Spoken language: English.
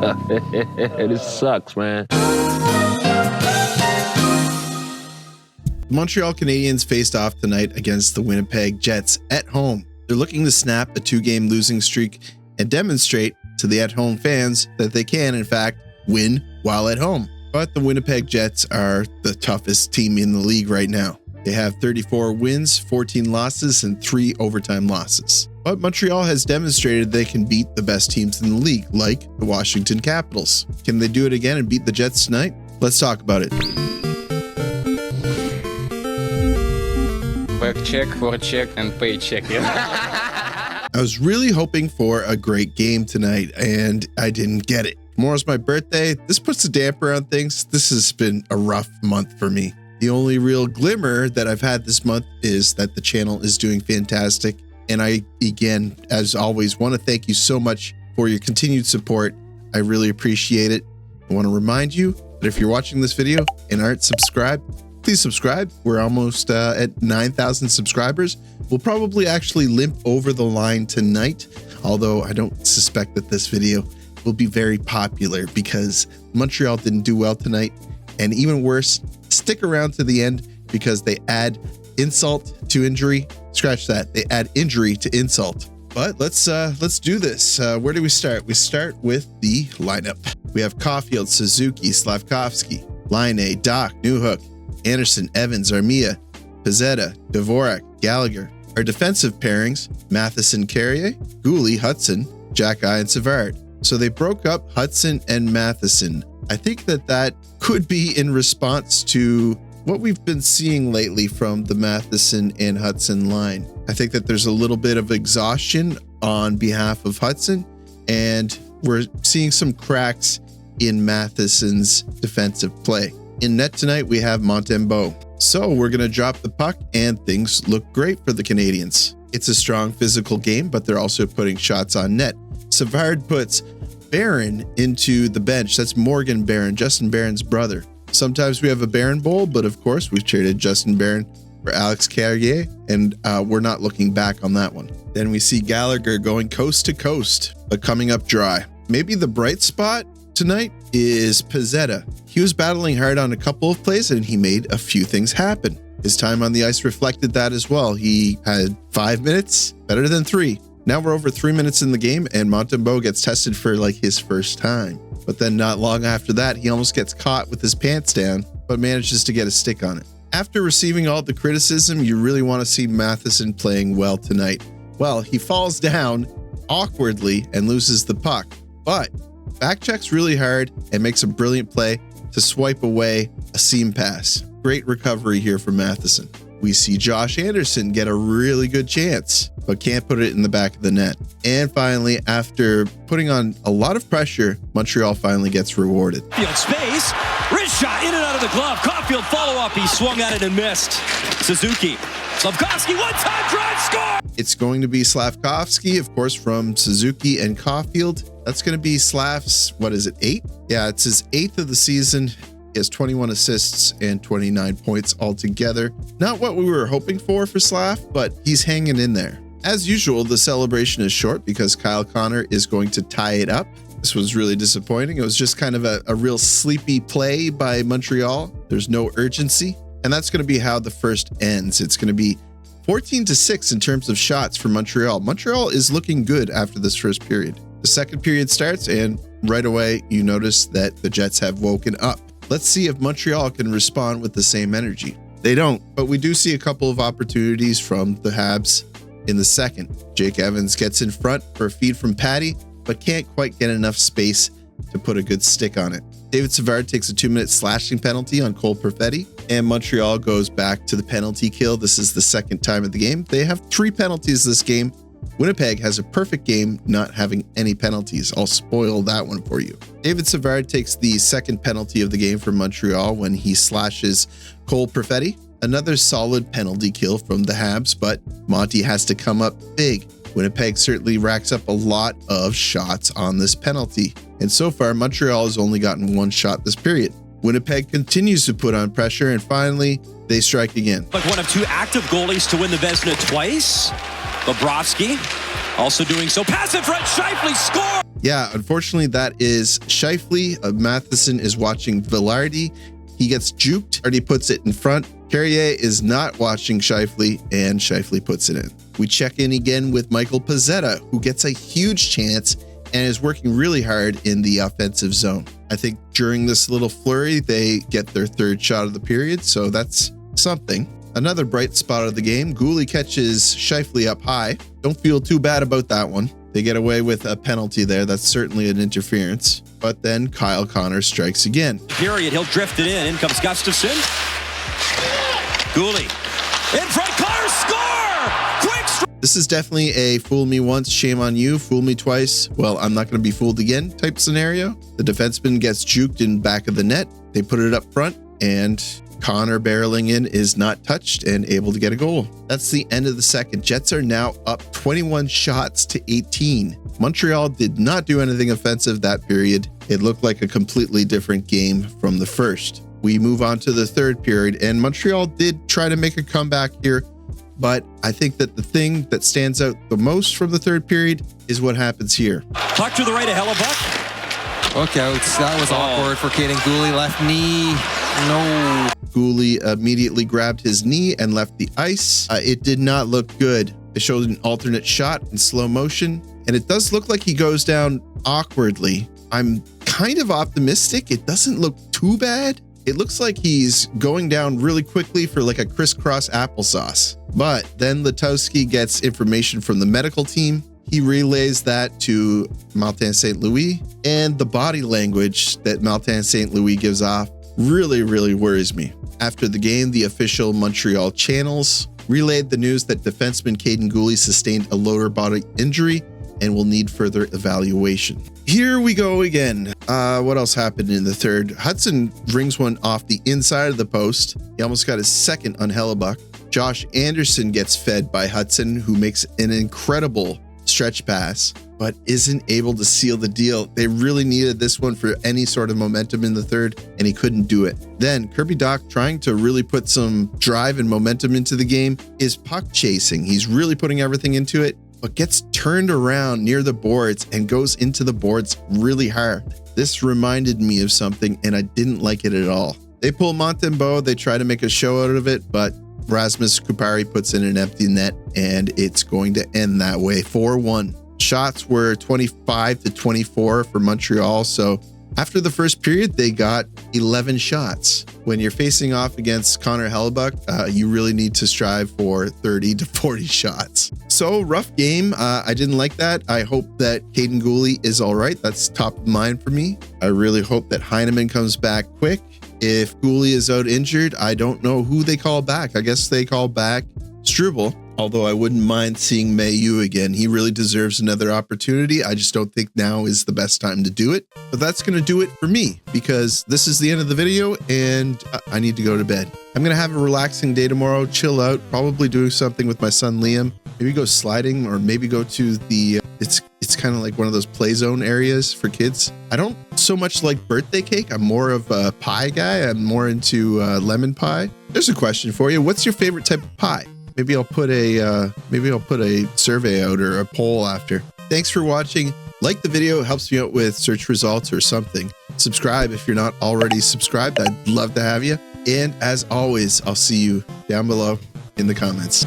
This sucks, man. The Montreal Canadiens faced off tonight against the Winnipeg Jets at home. They're looking to snap a 2-game losing streak and demonstrate to the at-home fans that they can, in fact, win while at home. But the Winnipeg Jets are the toughest team in the league right now. They have 34 wins, 14 losses, and 3 overtime losses. But Montreal has demonstrated they can beat the best teams in the league, like the Washington Capitals. Can they do it again and beat the Jets tonight? Let's talk about it. Back check, forecheck, and paycheck. I was really hoping for a great game tonight, and I didn't get it. Tomorrow's my birthday. This puts a damper on things. This has been a rough month for me. The only real glimmer that I've had this month is that the channel is doing fantastic. And I, again, as always, want to thank you so much for your continued support. I really appreciate it. I want to remind you that if you're watching this video and aren't subscribed, please subscribe. We're almost at 9,000 subscribers. We'll probably actually limp over the line tonight, although I don't suspect that this video will be very popular because Montreal didn't do well tonight. And even worse, stick around to the end because they add insult to injury. Scratch that. They add injury to insult. But let's do this. Where do we start? We start with the lineup. We have Caulfield, Suzuki, Slafkovsky, Laine, Doc, Newhook, Anderson, Evans, Armia, Pezzetta, Dvorak, Gallagher. Our defensive pairings, Matheson, Carrier, Gooley, Hudson, Jack-Eye, and Savard. So they broke up Hudson and Matheson. I think that could be in response to what we've been seeing lately from the Matheson and Hudson line. I think that there's a little bit of exhaustion on behalf of Hudson, and we're seeing some cracks in Matheson's defensive play. In net tonight, we have Montembeault. So we're going to drop the puck, and things look great for the Canadiens. It's a strong physical game, but they're also putting shots on net. Savard puts Barron into the bench. That's Morgan Barron, Justin Barron's brother. Sometimes we have a Barron Bowl, but of course we've traded Justin Barron for Alex Carrier, and we're not looking back on that one. Then we see Gallagher going coast to coast, but coming up dry. Maybe the bright spot tonight is Pezzetta. He was battling hard on a couple of plays, and he made a few things happen. His time on the ice reflected that as well. He had 5 minutes, better than 3. Now we're over 3 minutes in the game, and Montembeault gets tested for like his first time. But then not long after that, he almost gets caught with his pants down, but manages to get a stick on it. After receiving all the criticism, you really want to see Matheson playing well tonight. Well, he falls down awkwardly and loses the puck, but back checks really hard and makes a brilliant play to swipe away a seam pass. Great recovery here for Matheson. We see Josh Anderson get a really good chance, but can't put it in the back of the net. And finally, after putting on a lot of pressure, Montreal finally gets rewarded. Field space, wrist shot in and out of the glove. Caulfield follow-up, he swung at it and missed. Suzuki, Slafkovsky, one-time drive, score! It's going to be Slafkovsky, of course, from Suzuki and Caulfield. That's going to be Slav's, 8? Yeah, it's his 8th of the season. He has 21 assists and 29 points altogether. Not what we were hoping for Slav, but he's hanging in there. As usual, the celebration is short because Kyle Connor is going to tie it up. This was really disappointing. It was just kind of a real sleepy play by Montreal. There's no urgency, and that's going to be how the first ends. It's going to be 14-6 in terms of shots for Montreal. Montreal is looking good after this first period. The second period starts, and right away, you notice that the Jets have woken up. Let's see if Montreal can respond with the same energy. They don't, but we do see a couple of opportunities from the Habs in the second. Jake Evans gets in front for a feed from Patty, but can't quite get enough space to put a good stick on it. David Savard takes a 2-minute slashing penalty on Cole Perfetti, and Montreal goes back to the penalty kill. This is the second time of the game. They have 3 penalties this game. Winnipeg has a perfect game not having any penalties. I'll spoil that one for you. David Savard takes the second penalty of the game for Montreal when he slashes Cole Perfetti. Another solid penalty kill from the Habs, but Monty has to come up big. Winnipeg certainly racks up a lot of shots on this penalty, and so far Montreal has only gotten 1 shot this period. Winnipeg continues to put on pressure, and finally they strike again. Like one of 2 active goalies to win the Vezina twice. Bobrovsky also doing so. Pass in front, Scheifele, score! Yeah, unfortunately, that is Scheifele. Matheson is watching Vilardi. He gets juked, and he puts it in front. Carrier is not watching Scheifele, and Scheifele puts it in. We check in again with Michael Pezzetta, who gets a huge chance and is working really hard in the offensive zone. I think during this little flurry, they get their third shot of the period, so that's something. Another bright spot of the game, Guhle catches Scheifele up high. Don't feel too bad about that one. They get away with a penalty there. That's certainly an interference. But then Kyle Connor strikes again. Period. He'll drift it in. In comes Gustafsson. Guhle. In front. Connor score! Quick strike! This is definitely a fool me once, shame on you. Fool me twice, well, I'm not going to be fooled again type scenario. The defenseman gets juked in back of the net. They put it up front, and Connor barreling in is not touched and able to get a goal. That's the end of the second. Jets are now up 21 shots to 18. Montreal did not do anything offensive that period. It looked like a completely different game from the first. We move on to the third period, and Montreal did try to make a comeback here, but I think that the thing that stands out the most from the third period is what happens here. Puck to the right of Hellebuyck. Okay, that was awkward for Caden Guhle. Left knee. No. Guhle immediately grabbed his knee and left the ice. It did not look good. They showed an alternate shot in slow motion, and it does look like he goes down awkwardly. I'm kind of optimistic. It doesn't look too bad. It looks like he's going down really quickly for like a crisscross applesauce. But then Slafkovsky gets information from the medical team. He relays that to Martin St. Louis, and the body language that Martin St. Louis gives off really worries me. After the game, the official Montreal channels relayed the news that defenseman Caden Guhle sustained a lower body injury and will need further evaluation. Here we go again. What else happened in the third? Hudson rings one off the inside of the post. He almost got his second on Hellebuyck. Josh Anderson gets fed by Hudson, who makes an incredible stretch pass, but isn't able to seal the deal. They really needed this one for any sort of momentum in the third, and he couldn't do it. Then Kirby Dach, trying to really put some drive and momentum into the game, is puck chasing. He's really putting everything into it, but gets turned around near the boards and goes into the boards really hard. This reminded me of something, and I didn't like it at all. They pull Montembeault, they try to make a show out of it, but Rasmus Kupari puts in an empty net, and it's going to end that way, 4-1. Shots were 25-24 for Montreal, so after the first period, they got 11 shots. When you're facing off against Connor Hellebuyck, you really need to strive for 30 to 40 shots. So rough game. I didn't like that. I hope that Caden Guhle is all right. That's top of mind for me. I really hope that Heineman comes back quick. If Guhle is out injured, I don't know who they call back. I guess they call back Struble, although I wouldn't mind seeing Mayu again. He really deserves another opportunity. I just don't think now is the best time to do it. But that's going to do it for me, because this is the end of the video and I need to go to bed. I'm going to have a relaxing day tomorrow, chill out, probably doing something with my son Liam. Maybe go sliding, or maybe go to the, it's kind of like one of those play zone areas for kids. I don't so much like birthday cake. I'm more of a pie guy. I'm more into lemon pie. There's a question for you. What's your favorite type of pie? Maybe I'll put a survey out or a poll after. Thanks for watching. Like the video, it helps me out with search results or something. Subscribe if you're not already subscribed. I'd love to have you. And as always, I'll see you down below in the comments.